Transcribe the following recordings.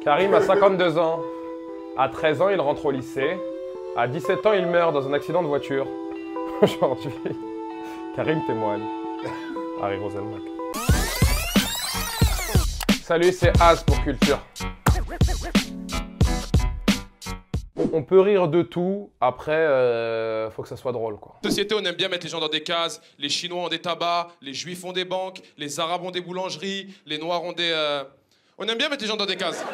Karim a 52 ans. À 13 ans, il rentre au lycée. À 17 ans, il meurt dans un accident de voiture. Aujourd'hui, Karim témoigne. Harry Roselmack. Salut, c'est Az pour Culture. On peut rire de tout, après, faut que ça soit drôle, quoi. Société, on aime bien mettre les gens dans des cases. Les Chinois ont des tabacs, les Juifs ont des banques, les Arabes ont des boulangeries, les Noirs ont des... On aime bien mettre les gens dans des cases.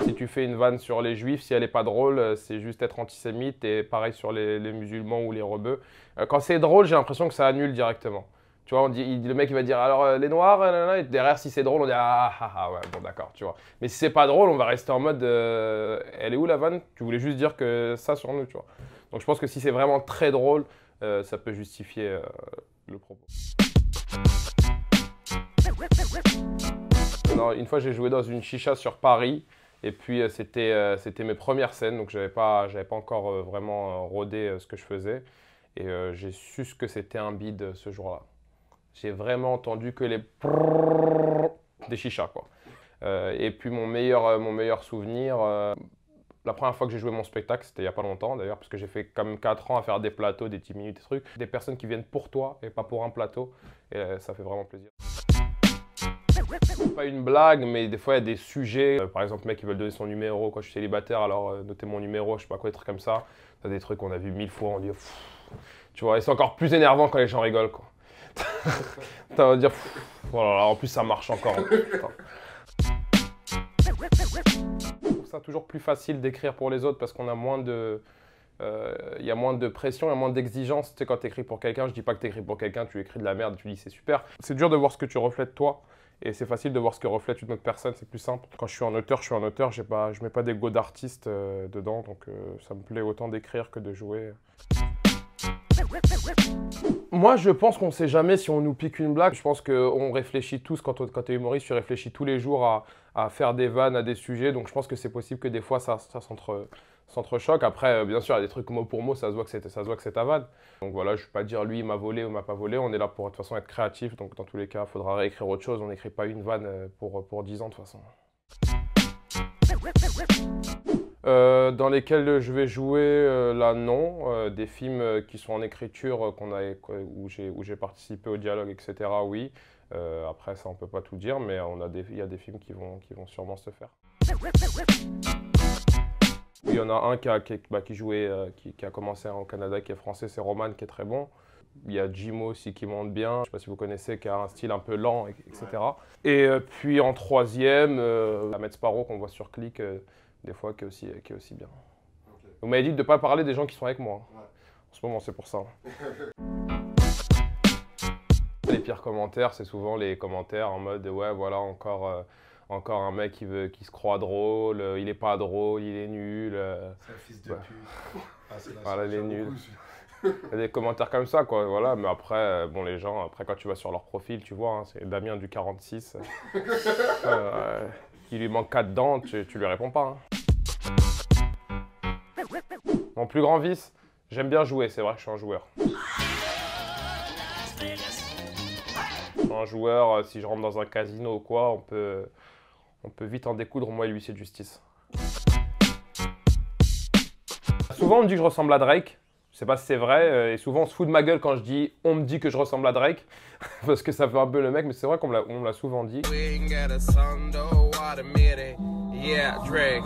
Si tu fais une vanne sur les Juifs, si elle n'est pas drôle, c'est juste être antisémite, et pareil sur les musulmans ou les rebeux. Quand c'est drôle, j'ai l'impression que ça annule directement. Tu vois, le mec il va dire alors les noirs, et derrière si c'est drôle, on dit ah ouais, bon d'accord, tu vois. Mais si c'est pas drôle, on va rester en mode elle est où la vanne? Tu voulais juste dire que ça sur nous, tu vois. Donc je pense que si c'est vraiment très drôle, ça peut justifier le propos. Non, une fois j'ai joué dans une chicha sur Paris, et puis c'était mes premières scènes, donc j'avais pas encore vraiment rodé ce que je faisais, et j'ai su ce que c'était un bide ce jour-là. J'ai vraiment entendu que les des chichas, quoi. Et puis mon meilleur souvenir, la première fois que j'ai joué mon spectacle, c'était il n'y a pas longtemps d'ailleurs, parce que j'ai fait comme 4 ans à faire des plateaux, des 10 minutes, des trucs. Des personnes qui viennent pour toi et pas pour un plateau, et ça fait vraiment plaisir. Pas une blague, mais des fois il y a des sujets. Par exemple, mec, ils veulent donner son numéro quand je suis célibataire, alors notez mon numéro, je sais pas quoi, des trucs comme ça. C'est des trucs qu'on a vu 1000 fois, on dit tu vois, et c'est encore plus énervant quand les gens rigolent, quoi. T'as envie de dire, voilà, en plus ça marche encore. Je trouve ça toujours plus facile d'écrire pour les autres parce qu'on a moins de... Il y a moins de pression, il y a moins d'exigence. Tu sais, quand tu écris pour quelqu'un, je dis pas que tu écris pour quelqu'un, tu écris de la merde, tu dis c'est super. C'est dur de voir ce que tu reflètes toi, et c'est facile de voir ce que reflète une autre personne, c'est plus simple. Quand je suis en auteur, je mets pas d'ego d'artiste dedans, donc ça me plaît autant d'écrire que de jouer. Moi, je pense qu'on sait jamais si on nous pique une blague. Je pense qu'on réfléchit tous, quand tu es humoriste, tu réfléchis tous les jours à faire des vannes, à des sujets. Donc je pense que c'est possible que des fois ça s'entrechoque. Après, bien sûr, il y a des trucs mot pour mot, ça se voit que c'est ta vanne. Donc voilà, je ne vais pas dire lui il m'a volé ou m'a pas volé. On est là pour de toute façon être créatif. Donc dans tous les cas, il faudra réécrire autre chose. On n'écrit pas une vanne pour 10 ans de toute façon. Dans lesquels je vais jouer, là non. Des films qui sont en écriture, où j'ai participé au dialogue, etc. Oui. Après ça on peut pas tout dire, mais il y a des films qui vont sûrement se faire. Il y en a un qui a commencé au Canada, qui est français, c'est Roman, qui est très bon. Il y a Jimo aussi qui monte bien, je ne sais pas si vous connaissez, qui a un style un peu lent, etc. Et puis en troisième, Ahmed Sparrow qu'on voit sur Click, des fois, qui est aussi bien. Okay. Vous m'avez dit de ne pas parler des gens qui sont avec moi. Ouais. En ce moment, c'est pour ça. Les pires commentaires, c'est souvent les commentaires en mode « ouais, voilà, encore un mec qui se croit drôle, il est pas drôle, il est nul. » C'est un fils de pute. Voilà, il est nul. Il y a des commentaires comme ça, quoi. Voilà. Mais après, bon, les gens, après, quand tu vas sur leur profil, tu vois, hein, c'est Damien du 46. Il lui manque 4 dents, tu lui réponds pas. Hein. Mon plus grand vice, j'aime bien jouer, c'est vrai que je suis un joueur. Je suis un joueur, si je rentre dans un casino ou quoi, on peut vite en découdre, moi et l'huissier de justice. Souvent on me dit que je ressemble à Drake, je sais pas si c'est vrai, et souvent on se fout de ma gueule quand on me dit que je ressemble à Drake, parce que ça fait un peu le mec, mais c'est vrai qu'on me l'a souvent dit. Yeah, Drake.